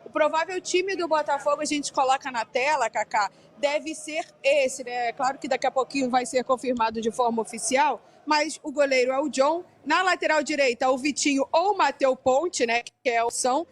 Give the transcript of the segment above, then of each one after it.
O provável time do Botafogo a gente coloca na tela, Kaká, deve ser esse, né? Claro que daqui a pouquinho vai ser confirmado de forma oficial, mas o goleiro é o John. Na lateral direita, o Vitinho ou o Matheus Ponte, né? Que é a opção.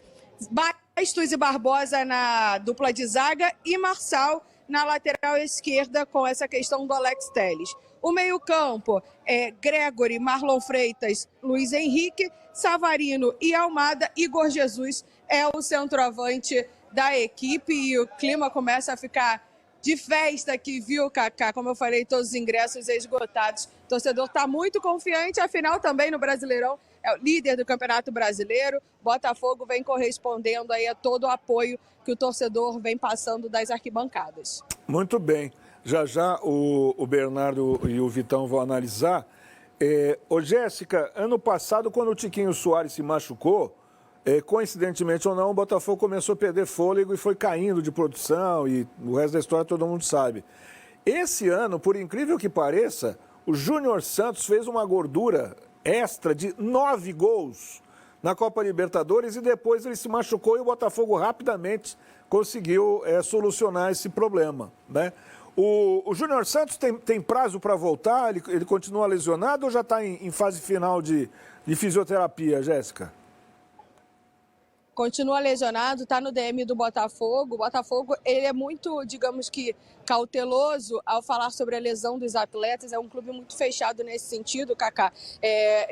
Bastos e Barbosa na dupla de zaga e Marçal na lateral esquerda com essa questão do Alex Telles. O meio-campo é Gregory, Marlon Freitas, Luiz Henrique, Savarino e Almada. Igor Jesus é o centroavante da equipe e o clima começa a ficar de festa aqui, viu, Kaká? Como eu falei, todos os ingressos esgotados. O torcedor está muito confiante, afinal também no Brasileirão é o líder do Campeonato Brasileiro. Botafogo vem correspondendo aí a todo o apoio que o torcedor vem passando das arquibancadas. Muito bem. Já já o Bernardo e o Vitão vão analisar. Ô Jéssica, ano passado, quando o Tiquinho Soares se machucou, coincidentemente ou não, o Botafogo começou a perder fôlego e foi caindo de produção e o resto da história todo mundo sabe. Esse ano, por incrível que pareça, o Júnior Santos fez uma gordura extra de 9 gols na Copa Libertadores e depois ele se machucou e o Botafogo rapidamente conseguiu solucionar esse problema, né? O Júnior Santos tem prazo para voltar? Ele continua lesionado ou já está em fase final de fisioterapia, Jéssica? Continua lesionado, está no DM do Botafogo. O Botafogo ele é muito, digamos que, cauteloso ao falar sobre a lesão dos atletas. É um clube muito fechado nesse sentido, Kaká.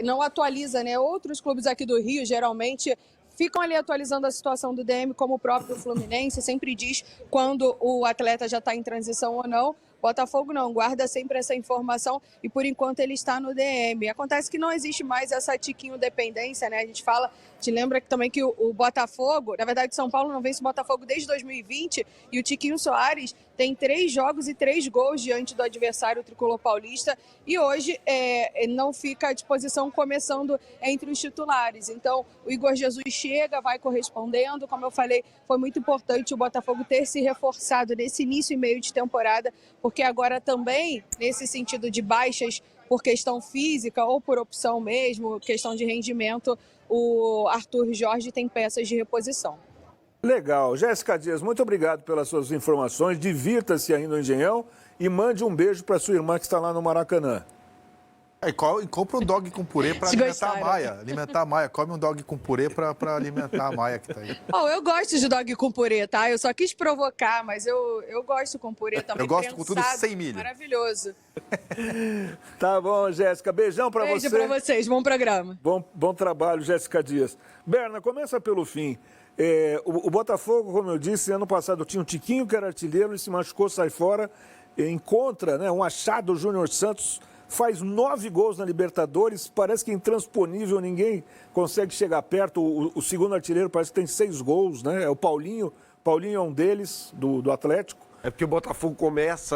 Não atualiza, né? Outros clubes aqui do Rio, geralmente, ficam ali atualizando a situação do DM, como o próprio Fluminense, sempre diz quando o atleta já está em transição ou não. Botafogo não, guarda sempre essa informação e por enquanto ele está no DM. Acontece que não existe mais essa Tiquinho dependência, né? A gente lembra também que o Botafogo, na verdade São Paulo não vence o Botafogo desde 2020 e o Tiquinho Soares tem 3 jogos e 3 gols diante do adversário tricolor paulista e hoje não fica à disposição começando entre os titulares. Então o Igor Jesus chega, vai correspondendo, como eu falei, foi muito importante o Botafogo ter se reforçado nesse início e meio de temporada, porque agora também, nesse sentido de baixas por questão física ou por opção mesmo, questão de rendimento, o Arthur Jorge tem peças de reposição. Legal. Jéssica Dias, muito obrigado pelas suas informações. Divirta-se aí no Engenhão e mande um beijo para sua irmã que está lá no Maracanã. E compra um dog com purê para alimentar a Maia. Alimentar a Maia. Come um dog com purê para alimentar a Maia que tá aí. Eu gosto de dog com purê, tá? Eu só quis provocar, mas eu gosto com purê também. Eu gosto com tudo sem milho. Maravilhoso. Tá bom, Jéssica. Beijão para você. Beijo para vocês. Bom programa. Bom trabalho, Jéssica Dias. Berna, começa pelo fim. O Botafogo, como eu disse, ano passado tinha um Tiquinho que era artilheiro, ele se machucou, sai fora, encontra, né, um achado, o Júnior Santos faz 9 gols na Libertadores, parece que é intransponível, ninguém consegue chegar perto. O segundo artilheiro parece que tem 6 gols, né? É o Paulinho. Paulinho é um deles, do Atlético. É porque o Botafogo começa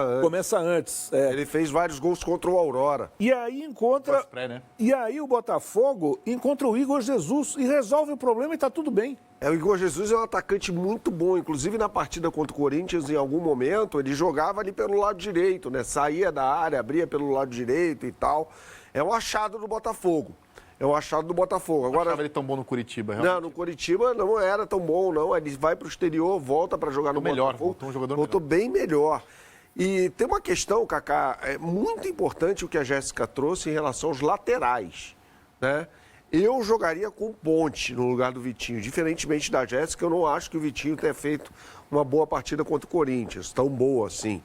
antes. Ele fez vários gols contra o Aurora. E aí encontra... Né? E aí o Botafogo encontra o Igor Jesus e resolve o problema e está tudo bem. O Igor Jesus é um atacante muito bom, inclusive na partida contra o Corinthians, em algum momento, ele jogava ali pelo lado direito, né? Saía da área, abria pelo lado direito e tal. É um achado do Botafogo. Agora, achava ele tão bom no Curitiba, realmente? Não, no Curitiba não era tão bom, não. Ele vai para o exterior, volta para jogar no Botafogo. Voltou um jogador voltou melhor. Bem melhor. E tem uma questão, Kaká, é muito importante o que a Jéssica trouxe em relação aos laterais, né? Eu jogaria com o Ponte no lugar do Vitinho. Diferentemente da Jéssica, eu não acho que o Vitinho tenha feito uma boa partida contra o Corinthians, tão boa assim.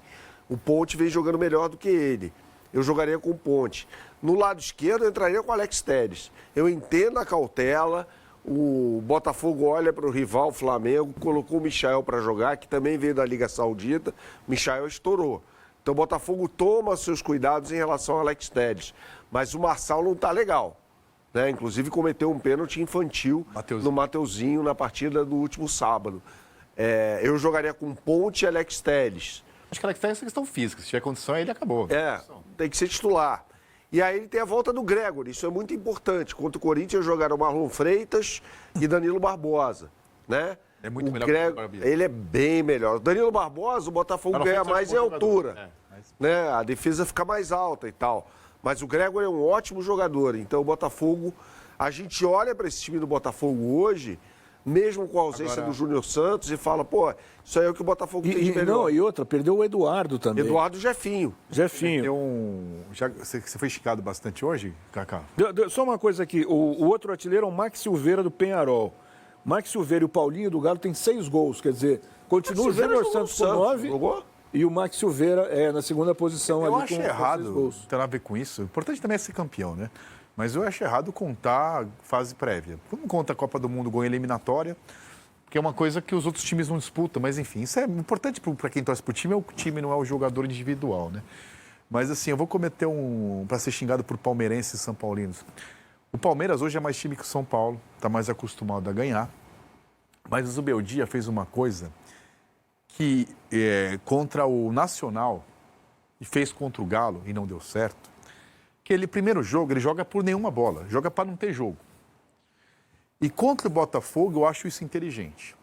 O Ponte vem jogando melhor do que ele. Eu jogaria com o Ponte. No lado esquerdo, eu entraria com o Alex Telles. Eu entendo a cautela, o Botafogo olha para o rival, o Flamengo, colocou o Michael para jogar, que também veio da Liga Saudita, Michael estourou. Então o Botafogo toma seus cuidados em relação ao Alex Telles. Mas o Marçal não está legal. Né? Inclusive cometeu um pênalti infantil no Mateuzinho na partida do último sábado. Eu jogaria com Ponte e Alex Telles. Acho que Alex Telles é questão física. Se tiver condição, ele acabou. Tem que ser titular. E aí ele tem a volta do Gregory, isso é muito importante. Contra o Corinthians jogaram Marlon Freitas e Danilo Barbosa, né? É muito melhor que o Barbosa. Ele é bem melhor. Danilo Barbosa, o Botafogo ganha mais em altura, né? A defesa fica mais alta e tal. Mas o Gregory é um ótimo jogador. Então o Botafogo, a gente olha para esse time do Botafogo hoje, mesmo com a ausência do Júnior Santos, e fala, pô, isso aí é o que o Botafogo tem de melhor. Não, e outra, perdeu o Eduardo também. Eduardo e Jefinho. Você foi esticado bastante hoje, Cacá? Só uma coisa aqui, o outro artilheiro é o Max Silveira do Penharol. Max Silveira e o Paulinho do Galo tem 6 gols, quer dizer, continua o Júnior Santos com 9 e o Max Silveira na segunda posição. Eu ali acho com errado, 6 gols. Tem nada a ver com isso. O importante também é ser campeão, né? Mas eu acho errado contar fase prévia. Não conta a Copa do Mundo gol em eliminatória, que é uma coisa que os outros times não disputam. Mas, enfim, isso é importante para quem torce para o time, é o time, não é o jogador individual, né? Mas, assim, eu vou cometer para ser xingado por palmeirenses e são paulinos. O Palmeiras hoje é mais time que o São Paulo, está mais acostumado a ganhar. Mas o Zubeldia fez uma coisa que contra o Nacional e fez contra o Galo e não deu certo. Que ele, primeiro jogo, ele joga por nenhuma bola, joga para não ter jogo. E contra o Botafogo, eu acho isso inteligente.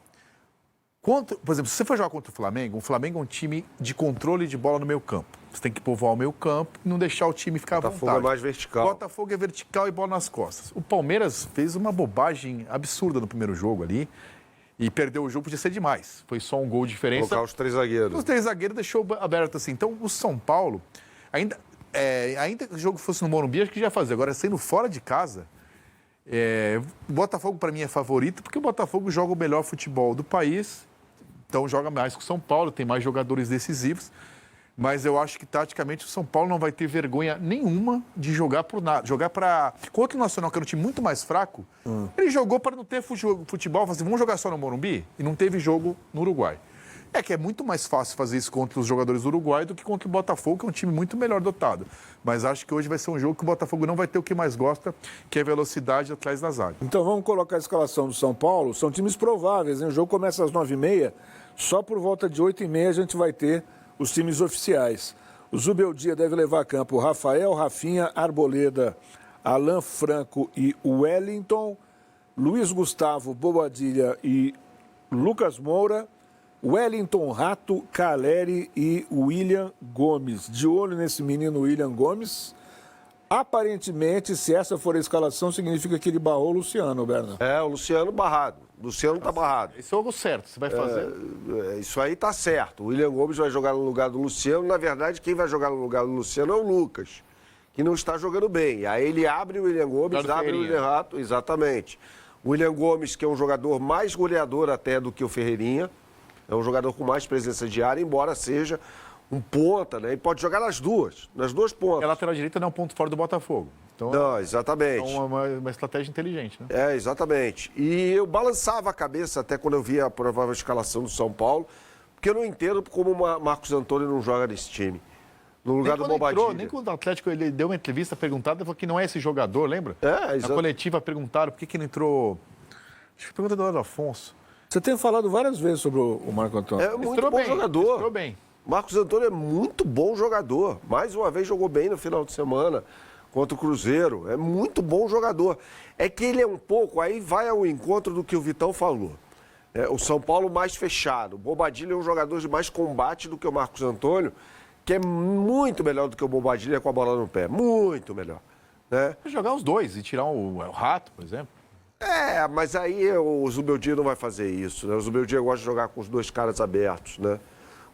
Por exemplo, se você for jogar contra o Flamengo é um time de controle de bola no meio campo. Você tem que povoar o meio campo e não deixar o time ficar à vontade. Botafogo é mais vertical. Botafogo é vertical e bola nas costas. O Palmeiras fez uma bobagem absurda no primeiro jogo ali e perdeu o jogo, podia ser demais. Foi só um gol de diferença. Colocar os 3 zagueiros. Os 3 zagueiros deixou aberto assim. Então, o São Paulo, ainda que o jogo fosse no Morumbi, acho que já ia fazer. Agora, sendo fora de casa, o Botafogo, para mim, é favorito, porque o Botafogo joga o melhor futebol do país, então joga mais que o São Paulo, tem mais jogadores decisivos, mas eu acho que, taticamente, o São Paulo não vai ter vergonha nenhuma de jogar por nada. Jogar para... Contra o Nacional, que era um time muito mais fraco, ele jogou para não ter futebol, assim, vamos jogar só no Morumbi? E não teve jogo no Uruguai. É que é muito mais fácil fazer isso contra os jogadores do Uruguai do que contra o Botafogo, que é um time muito melhor dotado. Mas acho que hoje vai ser um jogo que o Botafogo não vai ter o que mais gosta, que é velocidade atrás da zaga. Então vamos colocar a escalação do São Paulo. São times prováveis, hein? O jogo começa às 9h30. Só por volta de 8h30 a gente vai ter os times oficiais. O Zubeldia deve levar a campo Rafael, Rafinha, Arboleda, Alan Franco e Wellington, Luiz Gustavo, Bobadilha e Lucas Moura, Wellington Rato, Caleri e William Gomes. De olho nesse menino William Gomes. Aparentemente, se essa for a escalação, significa que ele barrou o Luciano, Berna. O Luciano barrado. O Luciano tá barrado. Esse é o certo, você vai fazer. Isso aí tá certo. O William Gomes vai jogar no lugar do Luciano. Na verdade, quem vai jogar no lugar do Luciano é o Lucas, que não está jogando bem. Aí ele abre o William Gomes, abre o William Rato, exatamente. O William Gomes, que é um jogador mais goleador até do que o Ferreirinha. É um jogador com mais presença de área, embora seja um ponta, né? Ele pode jogar nas duas pontas. A lateral direita não é um ponto fora do Botafogo. Então, não, exatamente. Então é uma estratégia inteligente, né? Exatamente. E eu balançava a cabeça até quando eu via a provável escalação do São Paulo, porque eu não entendo como o Marcos Antônio não joga nesse time. No lugar do Bobadilha. Nem quando o Atlético ele deu uma entrevista perguntada, ele falou que não é esse jogador, lembra? exatamente. Na coletiva perguntaram por que não entrou... Acho que pergunta do Eduardo Afonso. Você tem falado várias vezes sobre o Marco Antônio. É muito bom jogador. Entrou bem. Marcos Antônio é muito bom jogador. Mais uma vez jogou bem no final de semana contra o Cruzeiro. É muito bom jogador. É que ele é um pouco, aí vai ao encontro do que o Vitão falou. O São Paulo mais fechado. O Bobadilha é um jogador de mais combate do que o Marcos Antônio, que é muito melhor do que o Bobadilha com a bola no pé. Muito melhor. Né? Jogar os dois e tirar o Rato, por exemplo. Mas aí o Zubeldia não vai fazer isso, né? O Zubeldia gosta de jogar com os 2 caras abertos, né?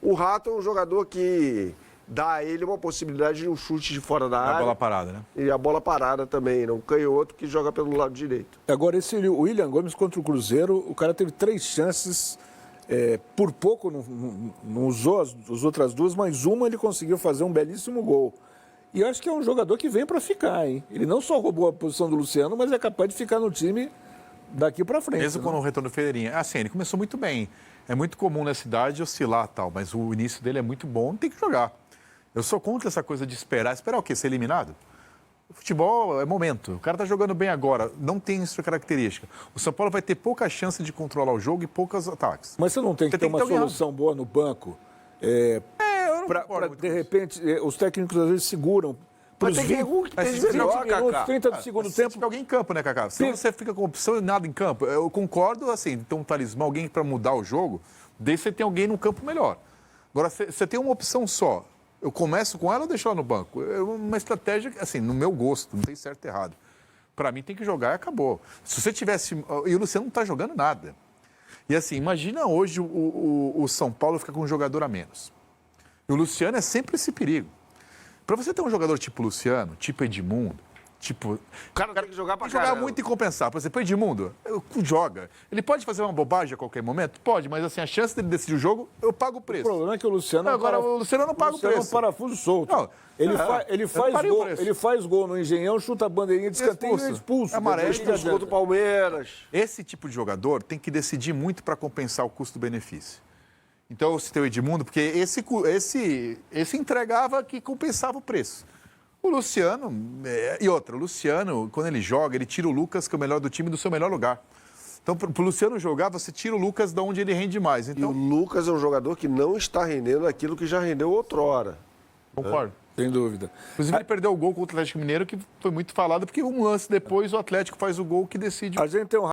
O Rato é um jogador que dá a ele uma possibilidade de um chute de fora da área. A bola parada, né? E a bola parada também, né? Um canhoto que joga pelo lado direito. Agora, esse William Gomes contra o Cruzeiro, o cara teve 3 chances, por pouco não usou as outras 2, mas uma ele conseguiu fazer um belíssimo gol. E eu acho que é um jogador que vem para ficar, hein? Ele não só roubou a posição do Luciano, mas é capaz de ficar no time daqui para frente. Mesmo quando o retorno do Ferreirinha. Assim, ele começou muito bem. É muito comum nessa idade oscilar e tal, mas o início dele é muito bom, tem que jogar. Eu sou contra essa coisa de esperar. Esperar o quê? Ser eliminado? O futebol é momento. O cara tá jogando bem agora, não tem essa característica. O São Paulo vai ter pouca chance de controlar o jogo e poucos ataques. Mas você não tem que ter uma solução boa no banco? De repente, os técnicos às vezes seguram. Mas tem que ter melhor, 20 minutos, 30 do segundo tempo. Tem alguém em campo, né, Cacá? Se você fica com opção e nada em campo, eu concordo, assim, ter um talismã, alguém para mudar o jogo, daí você tem alguém no campo melhor. Agora, você tem uma opção só. Eu começo com ela ou deixo ela no banco? É uma estratégia, assim, no meu gosto, não tem certo e errado. Para mim tem que jogar e acabou. Se você tivesse... E o Luciano não está jogando nada. E assim, imagina hoje o São Paulo ficar com um jogador a menos. E o Luciano é sempre esse perigo. Para você ter um jogador tipo Luciano, tipo Edmundo, tipo... O cara tem que jogar pra tem que jogar caramba. muito e compensar. Por exemplo, o Edmundo joga. Ele pode fazer uma bobagem a qualquer momento? Pode, mas assim, a chance dele decidir o jogo, eu pago o preço. O problema é que o Luciano... Agora, o Luciano não paga o preço. É um parafuso solto. Não, Ele faz gol no Engenhão, chuta a bandeirinha de escanteio e é expulso. Amarelo. Expulso contra o Palmeiras. Esse tipo de jogador tem que decidir muito para compensar o custo-benefício. Então, eu citei o Edmundo, porque esse entregava que compensava o preço. O Luciano, o Luciano, quando ele joga, ele tira o Lucas, que é o melhor do time, do seu melhor lugar. Então, para o Luciano jogar, você tira o Lucas de onde ele rende mais. Então, E o Lucas é um jogador que não está rendendo aquilo que já rendeu outrora. concordo. Sem dúvida. Inclusive, ele perdeu o gol contra o Atlético Mineiro, que foi muito falado, porque um lance depois o Atlético faz o gol que decide. A gente tem um